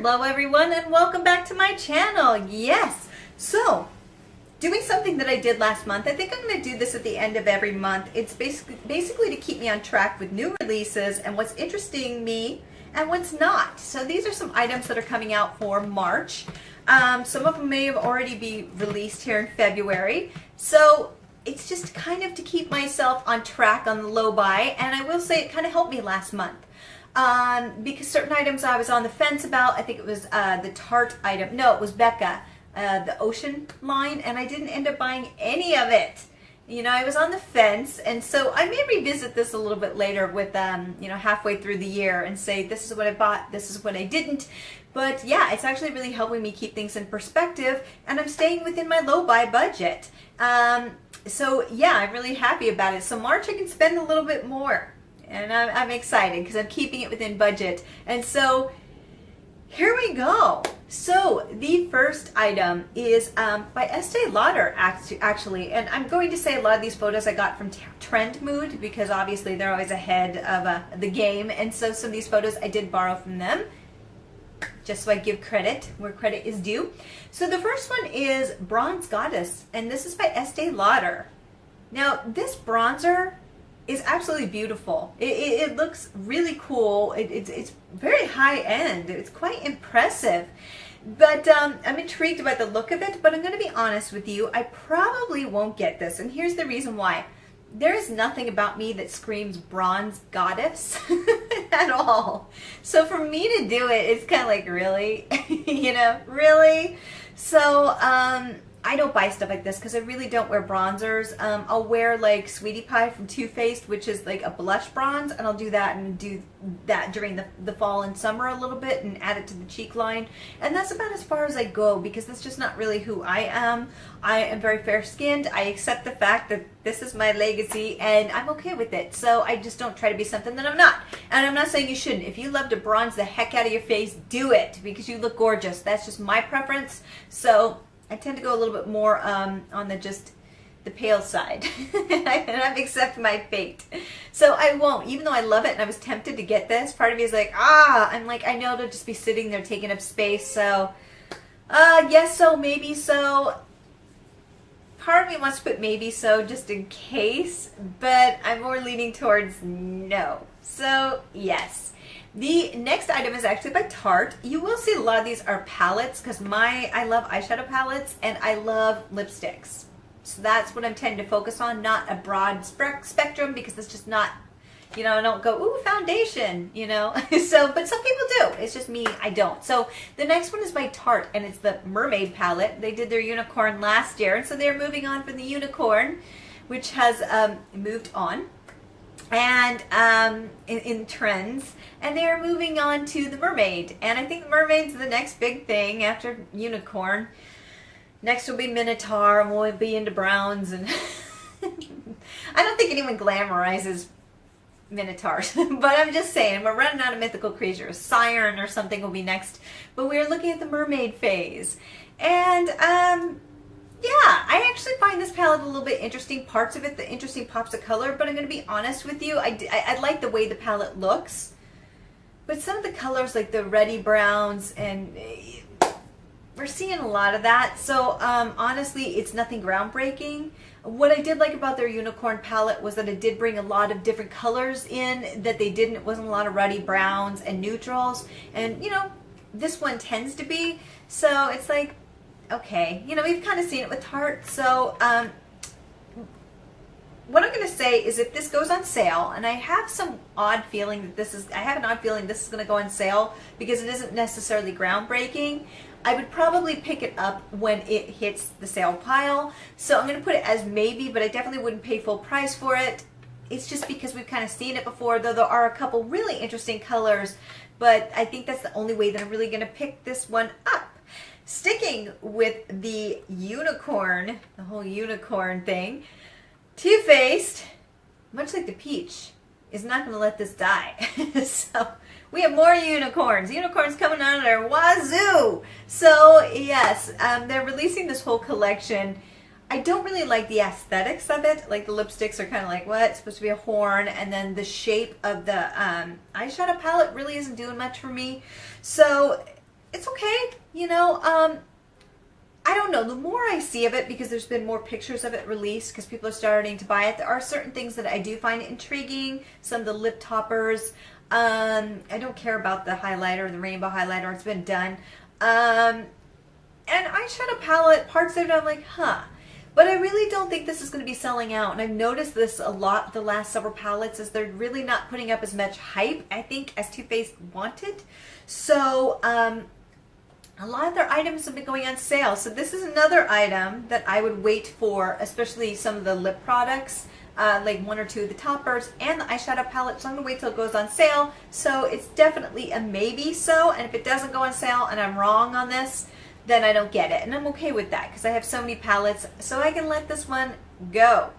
Hello everyone and welcome back to my channel. Yes, so doing something that I did last month. I think I'm going to do this at the end of every month. It's basically to keep me on track with new releases and what's interesting me and what's not. So these are some items that are coming out for March. Some of them may have already be released here in February. So it's just kind of to keep myself on track on the low buy, and I will say it kind of helped me last month. Because certain items I was on the fence about. I think it was the Tarte item. No, it was Becca, the Ocean line, and I didn't end up buying any of it. You know, I was on the fence, and so I may revisit this a little bit later with, you know, halfway through the year and say, this is what I bought, this is what I didn't. But yeah, it's actually really helping me keep things in perspective, and I'm staying within my low buy budget. So yeah, I'm really happy about it. So March I can spend a little bit more. And I'm excited because I'm keeping it within budget. And so here we go. So the first item is by Estee Lauder actually. And I'm going to say a lot of these photos I got from Trend Mood because obviously they're always ahead of the game. And so some of these photos I did borrow from them. Just so I give credit where credit is due. So the first one is Bronze Goddess. And this is by Estee Lauder. Now this bronzer is absolutely beautiful. It looks really cool. It's very high end. It's quite impressive. But I'm intrigued by the look of it, but I'm going to be honest with you. I probably won't get this, and here's the reason why. There is nothing about me that screams Bronze Goddess at all. So for me to do it, it's kind of like, really? You know, really? So, I don't buy stuff like this because I really don't wear bronzers. I'll wear like Sweetie Pie from Too Faced, which is like a blush bronze, and I'll do that during the fall and summer a little bit and add it to the cheek line. And that's about as far as I go because that's just not really who I am. I am very fair skinned. I accept the fact that this is my legacy and I'm okay with it. So I just don't try to be something that I'm not. And I'm not saying you shouldn't. If you love to bronze the heck out of your face, do it because you look gorgeous. That's just my preference. So I tend to go a little bit more on the pale side, and I've accepted my fate. So I won't, even though I love it and I was tempted to get this. Part of me is like, I'm like, I know it'll just be sitting there taking up space. So, yes, so, maybe so. Part of me wants to put maybe so just in case, but I'm more leaning towards no. So, yes. The next item is actually by Tarte. You will see a lot of these are palettes because I love eyeshadow palettes and I love lipsticks. So that's what I'm tending to focus on, not a broad spectrum because it's just not, you know, I don't go, ooh, foundation, you know. So, but some people do. It's just me, I don't. So the next one is by Tarte and it's the Mermaid palette. They did their unicorn last year and so they're moving on from the unicorn, which has moved on. And in trends, and they are moving on to the Mermaid, and I think the Mermaid's the next big thing after Unicorn. Next will be Minotaur, and we'll be into browns, and I don't think anyone glamorizes Minotaurs, but I'm just saying, we're running out of mythical creatures. Siren or something will be next, but we're looking at the Mermaid phase, and yeah, I actually find this palette a little bit interesting. Parts of it, the interesting pops of color, but I'm going to be honest with you. I like the way the palette looks, but some of the colors, like the reddy browns, and we're seeing a lot of that. So honestly, it's nothing groundbreaking. What I did like about their unicorn palette was that it did bring a lot of different colors in that they didn't. It wasn't a lot of ruddy browns and neutrals, and you know, this one tends to be. So it's like, okay, you know, we've kind of seen it with Tarte. So what I'm going to say is if this goes on sale, and I have some odd feeling that I have an odd feeling this is going to go on sale because it isn't necessarily groundbreaking, I would probably pick it up when it hits the sale pile. So I'm going to put it as maybe, but I definitely wouldn't pay full price for it. It's just because we've kind of seen it before, though there are a couple really interesting colors, but I think that's the only way that I'm really going to pick this one up. Sticking with the unicorn, the whole unicorn thing, Too Faced, much like the peach, is not going to let this die. So we have more unicorns. Unicorns coming out of their wazoo. So yes, they're releasing this whole collection. I don't really like the aesthetics of it. Like the lipsticks are kind of like, what? It's supposed to be a horn. And then the shape of the eyeshadow palette really isn't doing much for me. So it's okay, you know. I don't know. The more I see of it, because there's been more pictures of it released, because people are starting to buy it, there are certain things that I do find intriguing. Some of the lip toppers. I don't care about the highlighter, the rainbow highlighter. It's been done. And eyeshadow palette, parts of it, I'm like, huh. But I really don't think this is going to be selling out. And I've noticed this a lot the last several palettes, is they're really not putting up as much hype, I think, as Too Faced wanted. So, a lot of their items have been going on sale. So this is another item that I would wait for, especially some of the lip products, like one or two of the toppers and the eyeshadow palette. So I'm going to wait till it goes on sale. So it's definitely a maybe so. And if it doesn't go on sale and I'm wrong on this, then I don't get it. And I'm okay with that because I have so many palettes. So I can let this one go.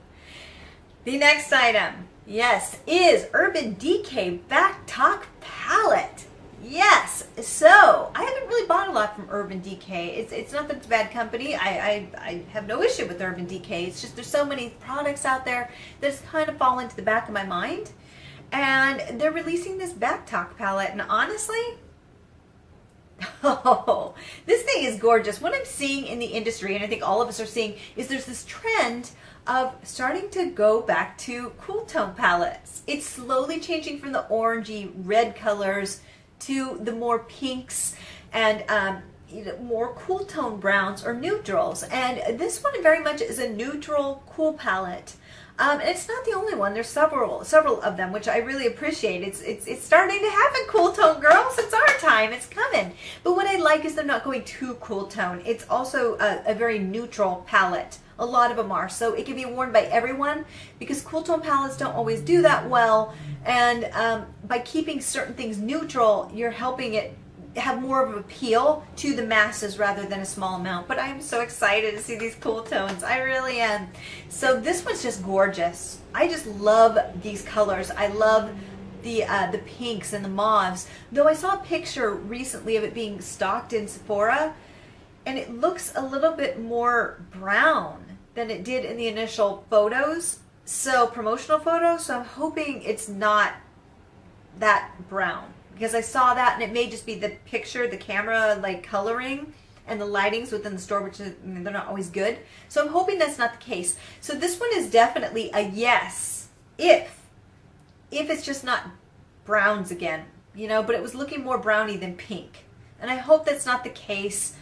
The next item, yes, is Urban Decay Back Talk Palette. Yes, so I haven't really bought a lot from Urban Decay. It's not that it's a bad company. I have no issue with Urban Decay. It's just there's so many products out there that's kind of fall into the back of my mind. And they're releasing this Back Talk palette, and honestly, oh, this thing is gorgeous. What I'm seeing in the industry, and I think all of us are seeing, is there's this trend of starting to go back to cool tone palettes. It's slowly changing from the orangey red colors to the more pinks and more cool tone browns or neutrals. And this one very much is a neutral cool palette. And it's not the only one. There's several of them, which I really appreciate. It's starting to happen, cool tone girls. It's our time. It's coming. But what I like is they're not going too cool tone. It's also a very neutral palette. A lot of them are. So it can be worn by everyone because cool tone palettes don't always do that well. And by keeping certain things neutral, you're helping it have more of an appeal to the masses rather than a small amount. But I'm so excited to see these cool tones. I really am. So this one's just gorgeous. I just love these colors. I love the pinks and the mauves. Though I saw a picture recently of it being stocked in Sephora, and it looks a little bit more brown than it did in the initial photos. So promotional photos. So I'm hoping it's not that brown, because I saw that and it may just be the picture, the camera like coloring and the lightings within the store, which is, I mean, they're not always good. So I'm hoping that's not the case. So this one is definitely a yes if it's just not browns again, you know, but it was looking more browny than pink. And I hope that's not the case,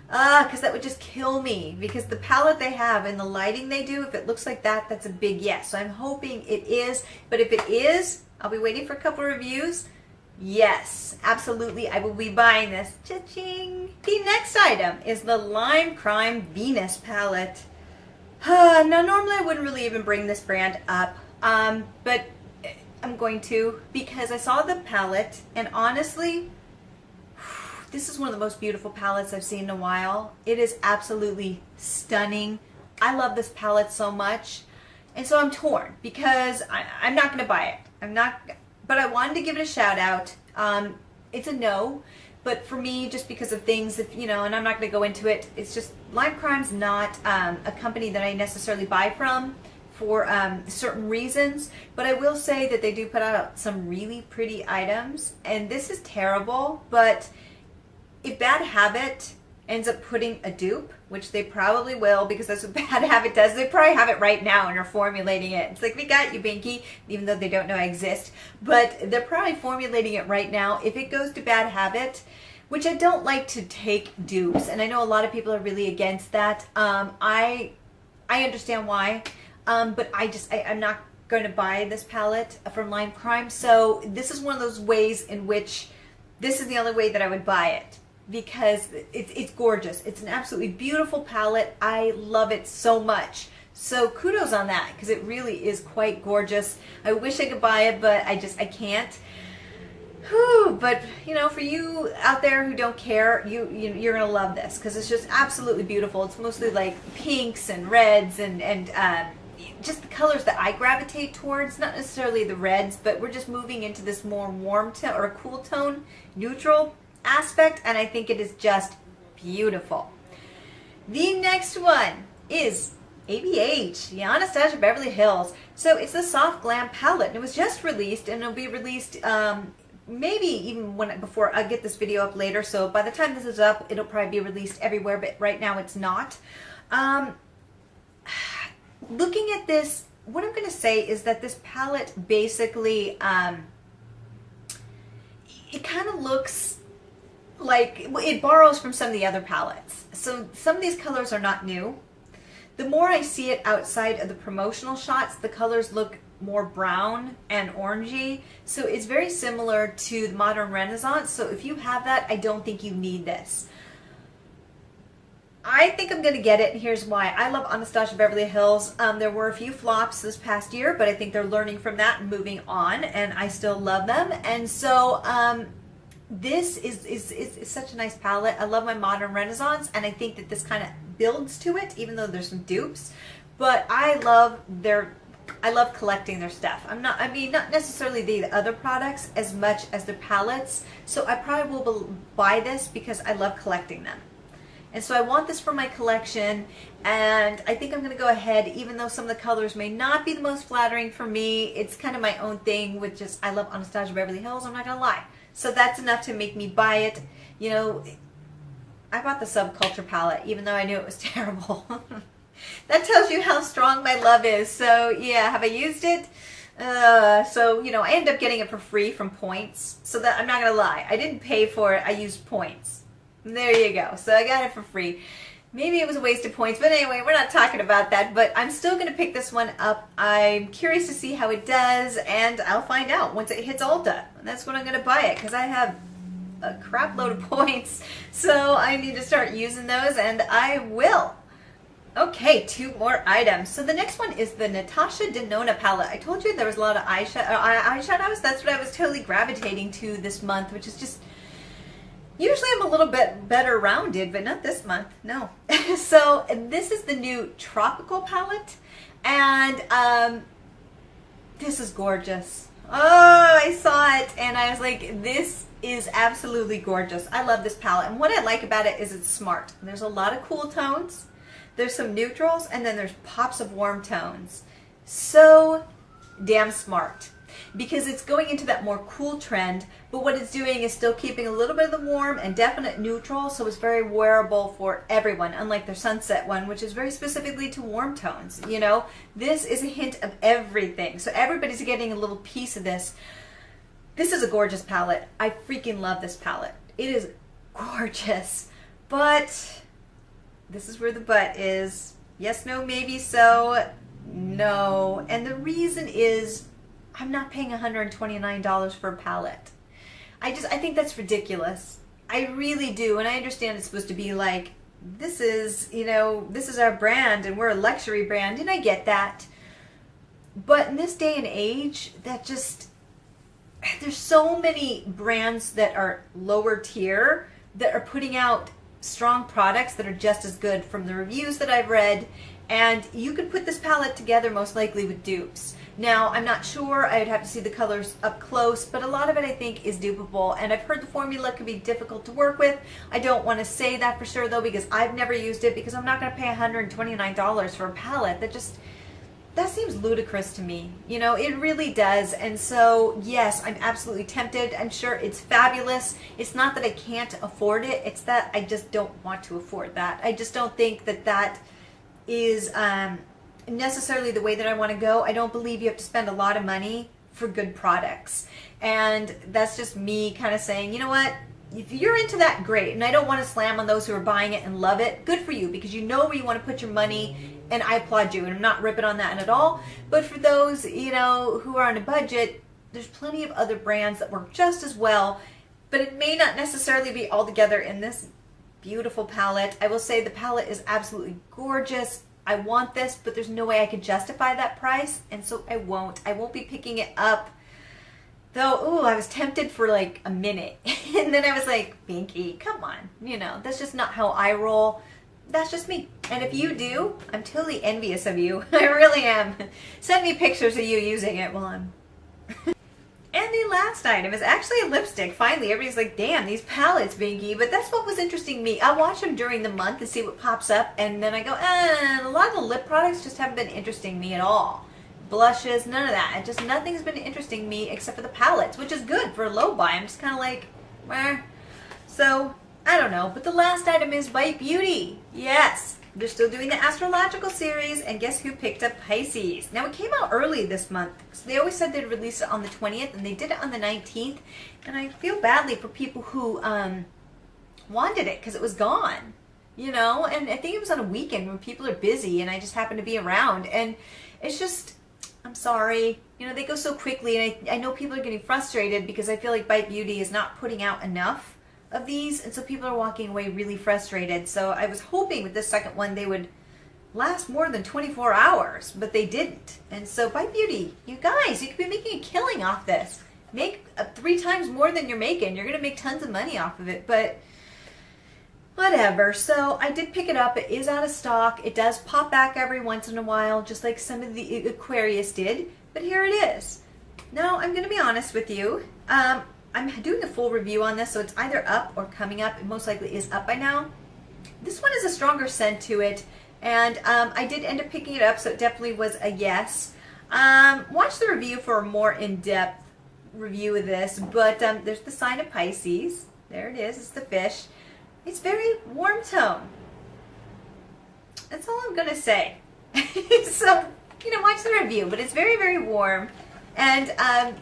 because that would just kill me, because the palette they have and the lighting they do, if it looks like that, that's a big yes. So I'm hoping it is, but if it is, I'll be waiting for a couple of reviews. Yes, absolutely, I will be buying this. Cha-ching! The next item is the Lime Crime Venus palette. Now, normally I wouldn't really even bring this brand up, but I'm going to, because I saw the palette, and honestly, this is one of the most beautiful palettes I've seen in a while. It is absolutely stunning. I love this palette so much, and so I'm torn, because I'm not going to buy it. But I wanted to give it a shout out. It's a no, but for me, just because of things that, you know, and I'm not going to go into it, it's just Lime Crime's not a company that I necessarily buy from for certain reasons, but I will say that they do put out some really pretty items, and this is terrible, but if Bad Habit ends up putting a dupe, which they probably will, because that's what Bad Habit does. They probably have it right now and are formulating it. It's like, we got you, Binky, even though they don't know I exist. But they're probably formulating it right now. If it goes to Bad Habit, which I don't like to take dupes, and I know a lot of people are really against that. I understand why, but I'm not going to buy this palette from Lime Crime. So this is one of those ways in which this is the only way that I would buy it, because it's gorgeous. It's an absolutely beautiful palette. I love it so much. So kudos on that, because it really is quite gorgeous. I wish I could buy it, but I can't. Whew, but you know, for you out there who don't care, you're gonna love this, because it's just absolutely beautiful. It's mostly like pinks and reds and just the colors that I gravitate towards, not necessarily the reds, but we're just moving into this more warm tone or cool tone, neutral aspect, and I think it is just beautiful. The next one is ABH, the Anastasia Beverly Hills. So it's the Soft Glam palette, and it was just released, and it'll be released maybe even before I get this video up later. So by the time this is up, it'll probably be released everywhere, but right now it's not. Looking at this, what I'm going to say is that this palette basically, it kind of looks like it borrows from some of the other palettes. So some of these colors are not new. The more I see it outside of the promotional shots, the colors look more brown and orangey. So it's very similar to the Modern Renaissance. So if you have that, I don't think you need this. I think I'm going to get it, and here's why. I love Anastasia Beverly Hills. There were a few flops this past year, but I think they're learning from that and moving on, and I still love them. And so this is such a nice palette. I love my Modern Renaissance, and I think that this kind of builds to it, even though there's some dupes. But I love collecting their stuff. Not necessarily the other products as much as their palettes. So I probably will buy this because I love collecting them. And so I want this for my collection, and I think I'm going to go ahead, even though some of the colors may not be the most flattering for me. It's kind of my own thing with just, I love Anastasia Beverly Hills, I'm not going to lie. So that's enough to make me buy it. You know, I bought the Subculture palette, even though I knew it was terrible. That tells you how strong my love is. So yeah, have I used it? So, you know, I ended up getting it for free from points. So that, I'm not going to lie, I didn't pay for it, I used points. There you go. So I got it for free. Maybe it was a waste of points, but anyway, we're not talking about that. But I'm still going to pick this one up. I'm curious to see how it does, and I'll find out once it hits Ulta. And that's when I'm going to buy it, because I have a crap load of points. So I need to start using those, and I will. Okay, 2 more items. So the next one is the Natasha Danone palette. I told you there was a lot of eyeshadows. That's what I was totally gravitating to this month, which is just... Usually I'm a little bit better rounded, but not this month, no. So this is the new Tropical palette, and this is gorgeous. Oh, I saw it, and I was like, this is absolutely gorgeous. I love this palette, and what I like about it is it's smart. There's a lot of cool tones, there's some neutrals, and then there's pops of warm tones. So damn smart. Because it's going into that more cool trend, but what it's doing is still keeping a little bit of the warm and definite neutral, so it's very wearable for everyone, unlike their Sunset one, which is very specifically to warm tones. You know, this is a hint of everything, so everybody's getting a little piece of this. This is a gorgeous palette. I freaking love this palette. It is gorgeous, but this is where the but is. Yes, no, maybe so, no. And the reason is, I'm not paying $129 for a palette. I think that's ridiculous. I really do. And I understand it's supposed to be like, this is, you know, this is our brand and we're a luxury brand, and I get that. But in this day and age, that just, there's so many brands that are lower tier that are putting out strong products that are just as good from the reviews that I've read. And you could put this palette together most likely with dupes. Now, I'm not sure, I'd have to see the colors up close, but a lot of it I think is dupable, and I've heard the formula can be difficult to work with. I don't want to say that for sure though, because I've never used it, because I'm not going to pay $129 for a palette. That seems ludicrous to me. You know, it really does. And so, yes, I'm absolutely tempted. I'm sure it's fabulous. It's not that I can't afford it, it's that I just don't want to afford that. I just don't think that that is necessarily the way that I want to go. I don't believe you have to spend a lot of money for good products. And that's just me kind of saying, you know what, if you're into that, great. And I don't want to slam on those who are buying it and love it. Good for you, because you know where you want to put your money, and I applaud you, and I'm not ripping on that at all. But for those, you know, who are on a budget, there's plenty of other brands that work just as well, but it may not necessarily be all together in this beautiful palette. I will say the palette is absolutely gorgeous. I want this, but there's no way I could justify that price, and so I won't. I won't be picking it up. Though, ooh, I was tempted for like a minute. And then I was like, Binky, come on. You know, that's just not how I roll. That's just me. And if you do, I'm totally envious of you. I really am. Send me pictures of you using it while I'm... And the last item is actually a lipstick. Finally, everybody's like, damn, these palettes, Binky. But that's what was interesting to me. I watch them during the month to see what pops up. And then I go, a lot of the lip products just haven't been interesting me at all. blushes, none of that. Just nothing's been interesting me except for the palettes, which is good for a low buy. I'm just kind of like, meh. So, I don't know. But the last item is Bite Beauty. Yes, they're still doing the astrological series, and guess who picked up Pisces? Now, it came out early this month. So they always said they'd release it on the 20th, and they did it on the 19th. And I feel badly for people who wanted it because it was gone. You know, and I think it was on a weekend when people are busy, and I just happened to be around. And it's just, I'm sorry. You know, they go so quickly, and I know people are getting frustrated because I feel like Bite Beauty is not putting out enough of these, and so people are walking away really frustrated. So I was hoping with this second one they would last more than 24 hours, but they didn't. And so Bite Beauty, you guys, you could be making a killing off this. Make 3 times more than you're making. You're going to make tons of money off of it, but whatever. So I did pick it up. It is out of stock. It does pop back every once in a while, just like some of the Aquarius did. But here it is. Now, I'm going to be honest with you. I'm doing a full review on this, so it's either up or coming up. It most likely is up by now. This one is a stronger scent to it, and I did end up picking it up, so it definitely was a yes. Watch the review for a more in-depth review of this, but there's the sign of Pisces. There it is. It's the fish. It's very warm tone. That's all I'm going to say. So, you know, watch the review, but it's very, very warm. And,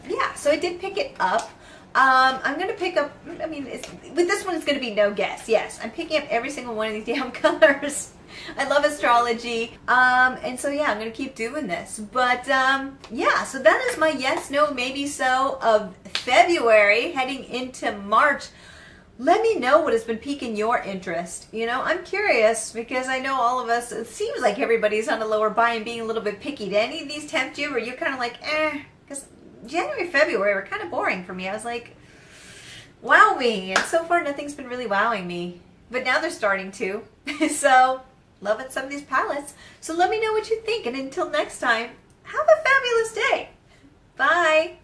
yeah, so I did pick it up. I'm going to pick up, I mean, with this one, it's going to be no guess. Yes, I'm picking up every single one of these damn colors. I love astrology. And so, yeah, I'm going to keep doing this. But, yeah, so that is my yes, no, maybe so of February heading into March. Let me know what has been piquing your interest. You know, I'm curious because I know all of us, it seems like everybody's on a lower buy and being a little bit picky. Did any of these tempt you, or you're kind of like, because January, February were kind of boring for me. I was like, wow me. And so far, nothing's been really wowing me. But now they're starting to. So, loving some of these palettes. So let me know what you think. And until next time, have a fabulous day. Bye.